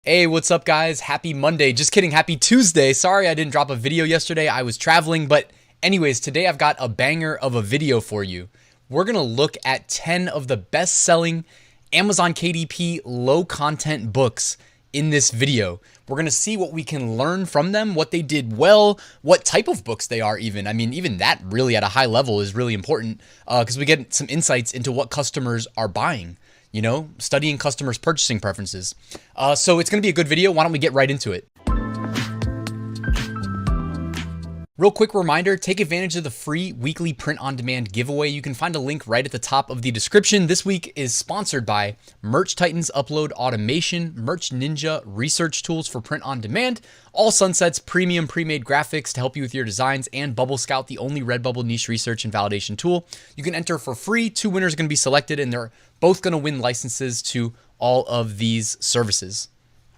Hey, what's up guys? Happy Monday. Just kidding, happy Tuesday. Sorry I didn't drop a video yesterday. I was traveling, but anyways, today I've got a banger of a video for you. We're going to look at 10 of the best-selling Amazon KDP low-content books in this video. We're going to see what we can learn from them, what they did well, what type of books they are even. I mean, even that really at a high level is really important because we get some insights into what customers are buying. You know, studying customers' purchasing preferences. So it's going to be a good video. Why don't we get right into it? Real quick reminder, take advantage of the free weekly print-on-demand giveaway. You can find a link right at the top of the description. This week is sponsored by Merch Titans Upload Automation, Merch Ninja Research Tools for Print-on-Demand, All Sunsets Premium Premade Graphics to help you with your designs, and Bubble Scout, the only Redbubble niche research and validation tool. You can enter for free. 2 winners are going to be selected, and they're both going to win licenses to all of these services.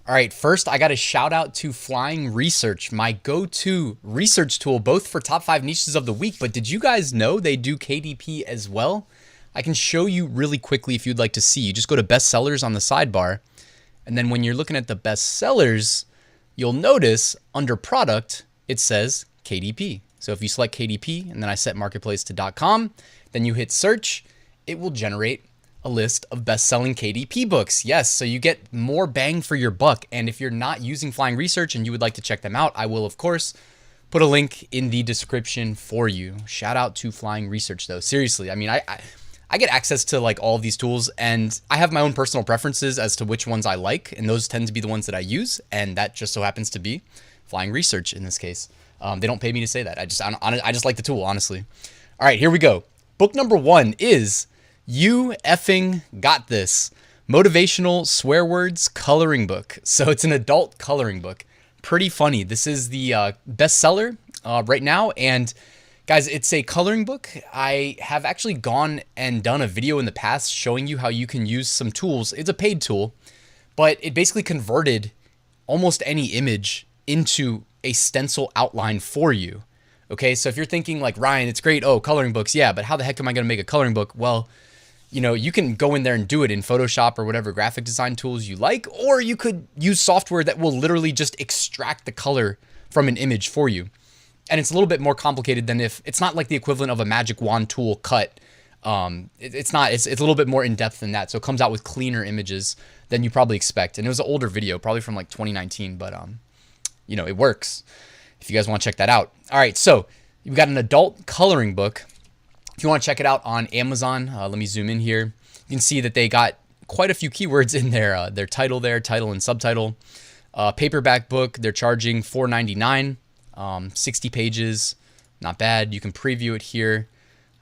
All right, first I got a shout out to Flying Research, my go-to research tool, both for top 5 niches of the week. But did you guys know they do KDP as well? I can show you really quickly if you'd like to see. You just go to bestsellers on the sidebar. And then when you're looking at the bestsellers, you'll notice under product, it says KDP. So if you select KDP and then I set marketplace to .com, then you hit search, it will generate a list of best-selling KDP books. Yes, so you get more bang for your buck. And if you're not using Flying Research and you would like to check them out, I will, of course, put a link in the description for you. Shout out to Flying Research, though. Seriously, I mean, I get access to like all of these tools, and I have my own personal preferences as to which ones I like, and those tend to be the ones that I use, and that just so happens to be Flying Research in this case. They don't pay me to say that. I just like the tool, honestly. All right, here we go. Book number 1 is You Effing Got This, Motivational Swear Words Coloring Book. So it's an adult coloring book. Pretty funny. This is the bestseller right now. And guys, it's a coloring book. I have actually gone and done a video in the past showing you how you can use some tools. It's a paid tool, but it basically converted almost any image into a stencil outline for you. Okay, so if you're thinking like, Ryan, it's great. Oh, coloring books. Yeah, but how the heck am I going to make a coloring book? Well, you know, you can go in there and do it in Photoshop or whatever graphic design tools you like, or you could use software that will literally just extract the color from an image for you. And it's a little bit more complicated than if it's not like the equivalent of a magic wand tool cut. It's a little bit more in depth than that. So it comes out with cleaner images than you probably expect. And it was an older video, probably from like 2019, but you know, it works if you guys want to check that out. All right, so you've got an adult coloring book. If you want to check it out on Amazon, let me zoom in here. You can see that they got quite a few keywords in their title there, title and subtitle. Paperback book, they're charging $4.99, 60 pages, not bad. You can preview it here.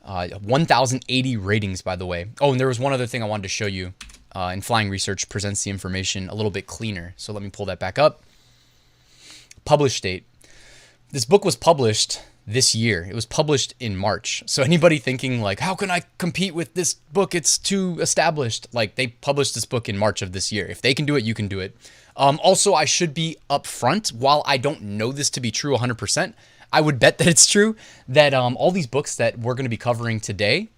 1,080 ratings, by the way. Oh, and there was one other thing I wanted to show you. And Flying Research presents the information a little bit cleaner. So let me pull that back up. Publish date. This book was published this year. It was published in March. So anybody thinking like, how can I compete with this book? It's too established. Like, they published this book in March of this year. If they can do it, you can do it. Also, I should be upfront. While I don't know this to be true 100%, I would bet that it's true that all these books that we're going to be covering today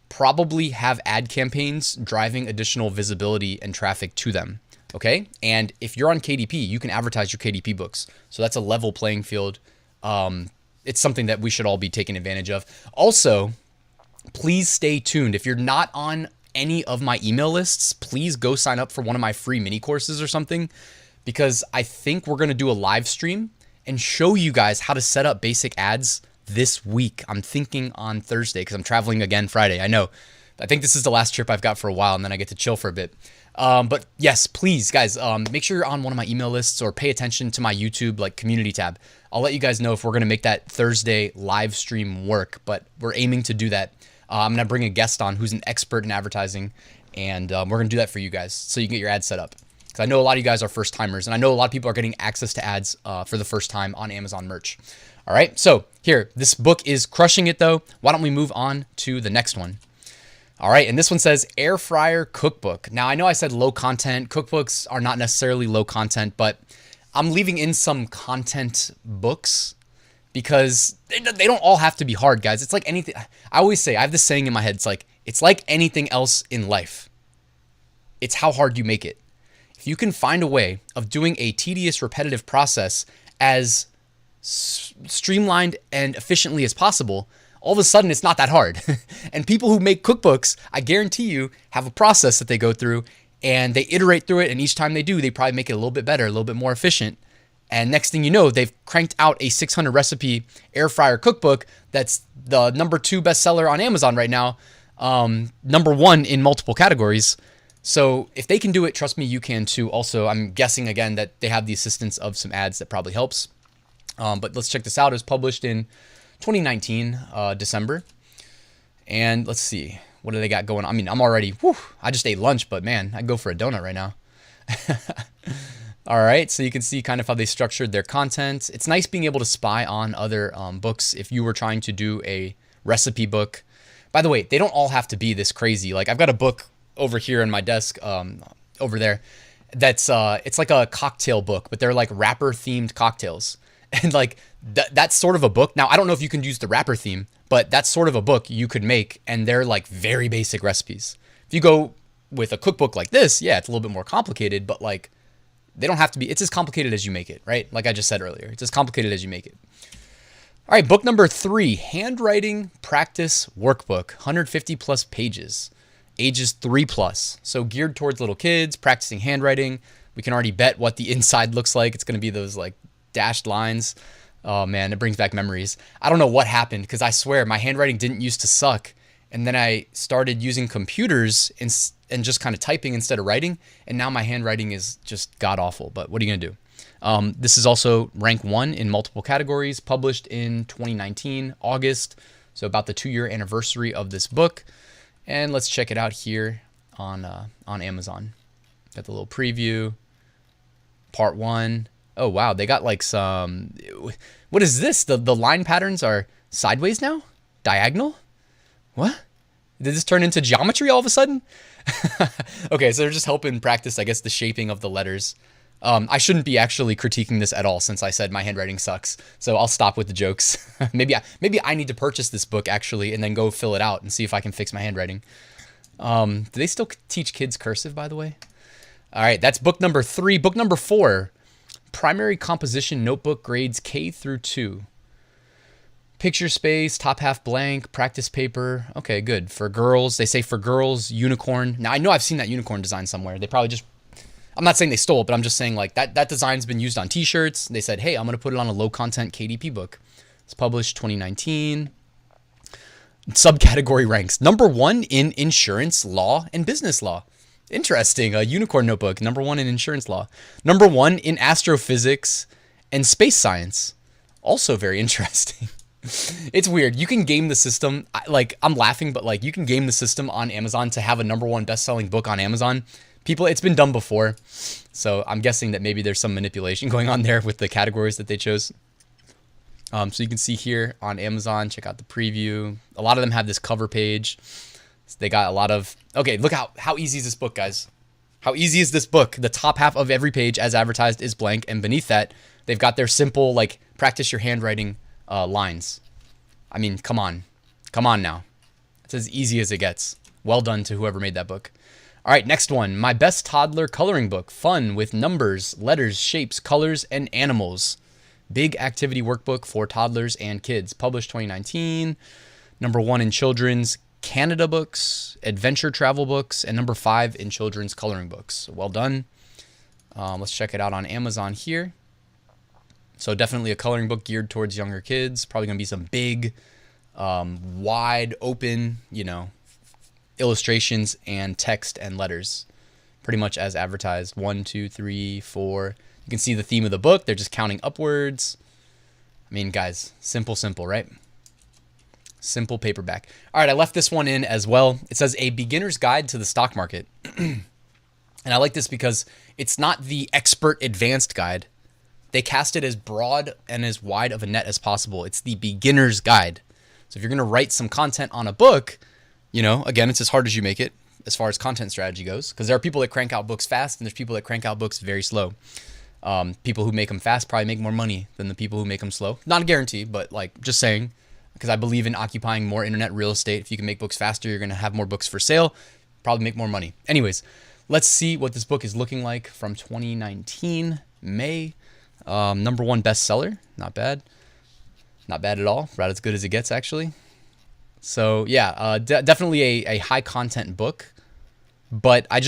probably have ad campaigns driving additional visibility and traffic to them. Okay. And if you're on KDP, you can advertise your KDP books. So that's a level playing field. It's something that we should all be taking advantage of. Also, please stay tuned. If you're not on any of my email lists, please go sign up for one of my free mini courses or something, because I think we're going to do a live stream and show you guys how to set up basic ads this week. I'm thinking on Thursday because I'm traveling again Friday. I know. I think this is the last trip I've got for a while, and then I get to chill for a bit. But yes, please, guys, make sure you're on one of my email lists or pay attention to my YouTube like community tab. I'll let you guys know if we're going to make that Thursday live stream work, but we're aiming to do that. I'm going to bring a guest on who's an expert in advertising, and we're going to do that for you guys so you can get your ads set up. Because I know a lot of you guys are first timers, and I know a lot of people are getting access to ads for the first time on Amazon merch. All right, so here, this book is crushing it though. Why don't we move on to the next one? All right, and this one says Air Fryer Cookbook. Now, I know I said low content. Cookbooks are not necessarily low content, but I'm leaving in some content books because they don't all have to be hard, guys. It's like anything. I always say, I have this saying in my head. It's like anything else in life. It's how hard you make it. if you can find a way of doing a tedious, repetitive process as streamlined and efficiently as possible, all of a sudden it's not that hard. And people who make cookbooks, I guarantee you, have a process that they go through and they iterate through it. And each time they do, they probably make it a little bit better, a little bit more efficient. And next thing you know, they've cranked out a 600 recipe air fryer cookbook that's the #2 bestseller on Amazon right now, #1 in multiple categories. So if they can do it, trust me, you can too. Also, I'm guessing again that they have the assistance of some ads that probably helps. But let's check this out. It was published in 2019, December. And let's see, what do they got going on? I mean, I'm already, I just ate lunch, but man, I'd go for a donut right now. All right, so you can see kind of how they structured their content. It's nice being able to spy on other books if you were trying to do a recipe book. By the way, they don't all have to be this crazy. Like I've got a book over here on my desk, over there, that's it's like a cocktail book, but they're like wrapper themed cocktails. And like that's sort of a book. Now, I don't know if you can use the wrapper theme, but that's sort of a book you could make, and they're like very basic recipes. If you go with a cookbook like this, yeah, it's a little bit more complicated, but like they don't have to be. It's as complicated as you make it, right? Like I just said earlier, it's as complicated as you make it. All right, book number 3, Handwriting Practice Workbook, 150 plus pages, ages 3+. So geared towards little kids practicing handwriting. We can already bet what the inside looks like. It's going to be those like dashed lines. Oh man, it brings back memories. I don't know what happened because I swear my handwriting didn't used to suck. And then I started using computers and just kind of typing instead of writing. And now my handwriting is just god awful. But what are you going to do? This is also rank 1 in multiple categories, published in 2019, August. So about the 2-year anniversary of this book. And let's check it out here on Amazon. Got the little preview, part 1. Oh, wow. They got like some, what is this? The line patterns are sideways now? Diagonal? What? Did this turn into geometry all of a sudden? Okay, so they're just helping practice, I guess, the shaping of the letters. I shouldn't be actually critiquing this at all since I said my handwriting sucks. So I'll stop with the jokes. Maybe I need to purchase this book actually and then go fill it out and see if I can fix my handwriting. Do they still teach kids cursive, by the way? All right, that's book number 3. Book number 4, Primary Composition Notebook, grades K through 2. Picture space, top half blank, practice paper. Okay, good. For girls, they say for girls, unicorn. Now, I know I've seen that unicorn design somewhere. They probably just, I'm not saying they stole it, but I'm just saying like that design's been used on t-shirts. They said, hey, I'm going to put it on a low content KDP book. It's published 2019. Subcategory ranks. Number 1 in insurance, law, and business law. Interesting. A unicorn notebook. Number 1 in insurance law. Number 1 in astrophysics and space science. Also very interesting. It's weird. You can game the system. Like, I'm laughing, but like you can game the system on Amazon to have a number 1 best-selling book on Amazon. People, it's been done before. So I'm guessing that maybe there's some manipulation going on there with the categories that they chose. So you can see here on Amazon, check out the preview. A lot of them have this cover page. They got a lot of, okay, look how easy is this book, guys? How easy is this book? The top half of every page as advertised is blank. And beneath that, they've got their simple, like, practice your handwriting lines. I mean, come on. Come on now. It's as easy as it gets. Well done to whoever made that book. All right, next one. My Best Toddler Coloring Book. Fun with numbers, letters, shapes, colors, and animals. Big activity workbook for toddlers and kids. Published 2019. Number 1 in children's Canada books, adventure travel books, and number 5 in children's coloring books. Well done. Let's check it out on Amazon here. So definitely a coloring book geared towards younger kids. Probably going to be some big, wide open, illustrations and text and letters. Pretty much as advertised. 1, 2, 3, 4. You can see the theme of the book. They're just counting upwards. I mean, guys, simple, right? Simple paperback. All right, I left this one in as well. It says A Beginner's Guide to the Stock Market. And I like this because it's not the expert advanced guide. They cast it as broad and as wide of a net as possible. It's the beginner's guide. So if you're going to write some content on a book, again, it's as hard as you make it as far as content strategy goes, because there are people that crank out books fast and there's people that crank out books very slow. People who make them fast probably make more money than the people who make them slow. Not a guarantee, but like just saying, because I believe in occupying more internet real estate. If you can make books faster, you're going to have more books for sale, probably make more money. Anyways, let's see what this book is looking like from 2019, May. #1 bestseller. Not bad. Not bad at all. About as good as it gets, actually. So yeah, definitely a high content book. But I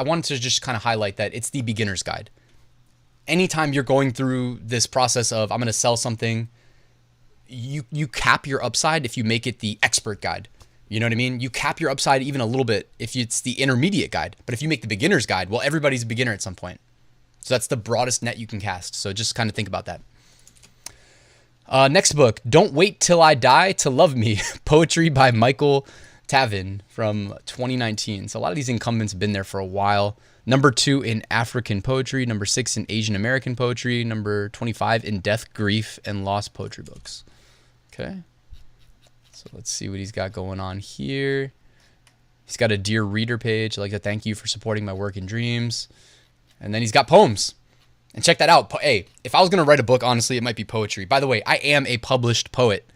wanted to just kind of highlight that it's the beginner's guide. Anytime you're going through this process of, I'm going to sell something, you cap your upside if you make it the expert guide. You know what I mean? You cap your upside even a little bit if it's the intermediate guide. But if you make the beginner's guide, well, everybody's a beginner at some point. So that's the broadest net you can cast. So just kind of think about that. Next book, Don't Wait Till I Die to Love Me, poetry by Michael Tavin from 2019. So a lot of these incumbents have been there for a while. #2 in African poetry, #6 in Asian American poetry, #25 in death, grief, and loss poetry books. Okay. So let's see what he's got going on here. He's got a Dear Reader page. I'd like to thank you for supporting my work and dreams. And then he's got poems. And check that out. Hey, if I was going to write a book, honestly, it might be poetry. By the way, I am a published poet.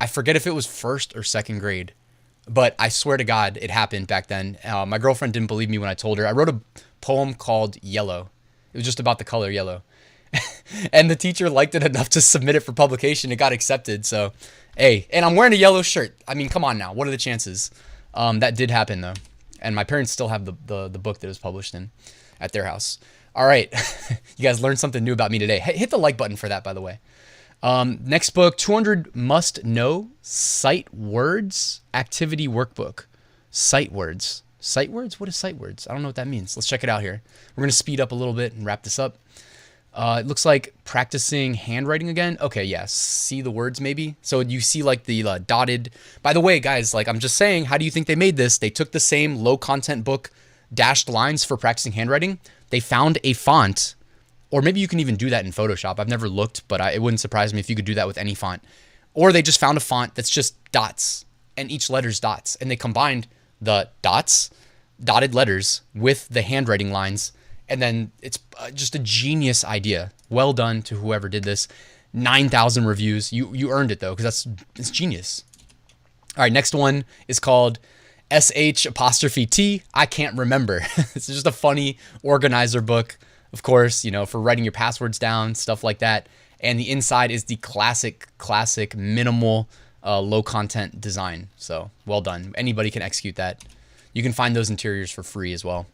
I forget if it was 1st or 2nd grade, but I swear to God, it happened back then. My girlfriend didn't believe me when I told her. I wrote a poem called Yellow. It was just about the color yellow. And the teacher liked it enough to submit it for publication. It got accepted. So, hey, and I'm wearing a yellow shirt. I mean, come on now. What are the chances? That did happen, though. And my parents still have the book that it was published in at their house. All right. You guys learned something new about me today. Hit the like button for that, by the way. Next book, 200 Must Know Sight Words Activity Workbook. Sight words. Sight words? What is sight words? I don't know what that means. Let's check it out here. We're going to speed up a little bit and wrap this up. It looks like practicing handwriting again. Okay, yes. See the words maybe? So you see like the dotted. By the way, guys, like I'm just saying, how do you think they made this? They took the same low content book, dashed lines for practicing handwriting. They found a font, or maybe you can even do that in Photoshop. I've never looked, but it wouldn't surprise me if you could do that with any font. Or they just found a font that's just dots, and each letter's dots. And they combined the dots, dotted letters, with the handwriting lines. And then it's just a genius idea. Well done to whoever did this. 9,000 reviews. You earned it, though, because it's genius. All right, next one is called SH''T. I can't remember. It's just a funny organizer book, of course, you know, for writing your passwords down, stuff like that. And the inside is the classic minimal low content design. So well done. Anybody can execute that. You can find those interiors for free as well.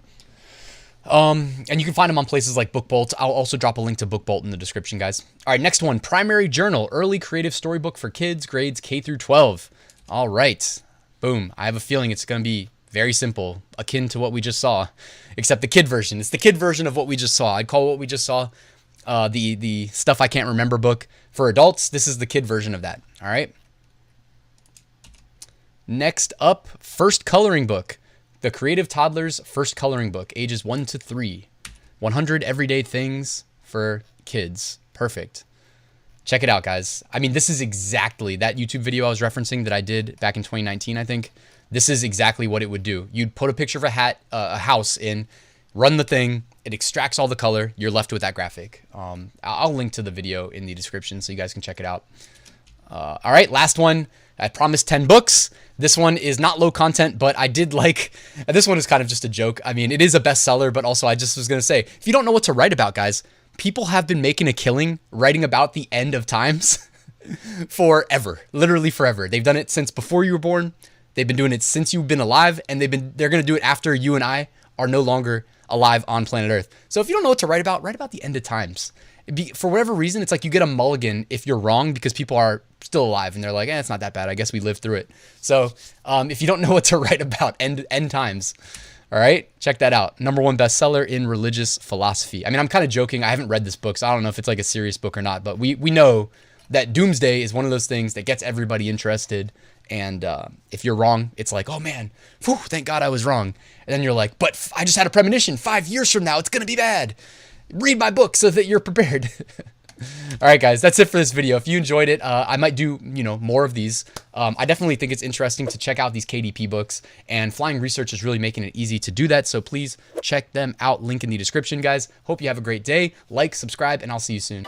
And you can find them on places like BookBolt. I'll also drop a link to BookBolt in the description, guys. All right, next one, Primary Journal, Early Creative Storybook for Kids, grades K through 12. All right. Boom. I have a feeling it's going to be very simple, akin to what we just saw, except the kid version. It's the kid version of what we just saw. I'd call what we just saw the Stuff I Can't Remember book. For adults, this is the kid version of that. All right. Next up, First Coloring Book. The Creative Toddler's First Coloring Book, ages 1 to 3. 100 Everyday Things for Kids. Perfect. Check it out, guys. I mean, this is exactly that YouTube video I was referencing that I did back in 2019, I think. This is exactly what it would do. You'd put a picture of a house in, run the thing, it extracts all the color, you're left with that graphic. I'll link to the video in the description so you guys can check it out. All right, last one. I promised 10 books. This one is not low content, but I did like, this one is kind of just a joke. I mean, it is a bestseller, but also I just was going to say, if you don't know what to write about, guys, people have been making a killing writing about the end of times forever, literally forever. They've done it since before you were born. They've been doing it since you've been alive, and they're going to do it after you and I are no longer alive on planet Earth. So if you don't know what to write about the end of times. For whatever reason, it's like you get a mulligan if you're wrong because people are still alive and they're like, it's not that bad. I guess we lived through it. So if you don't know what to write about, end times. All right, check that out. #1 bestseller in religious philosophy. I mean, I'm kind of joking. I haven't read this book, so I don't know if it's like a serious book or not. But we know that doomsday is one of those things that gets everybody interested. And if you're wrong, it's like, oh man, whew, thank God I was wrong. And then you're like, but I just had a premonition. 5 years from now, it's going to be bad. Read my book so that you're prepared. All right, guys, that's it for this video. If you enjoyed it, I might do, more of these. I definitely think it's interesting to check out these KDP books, and Flying Research is really making it easy to do that. So please check them out. Link in the description, guys. Hope you have a great day. Like, subscribe, and I'll see you soon.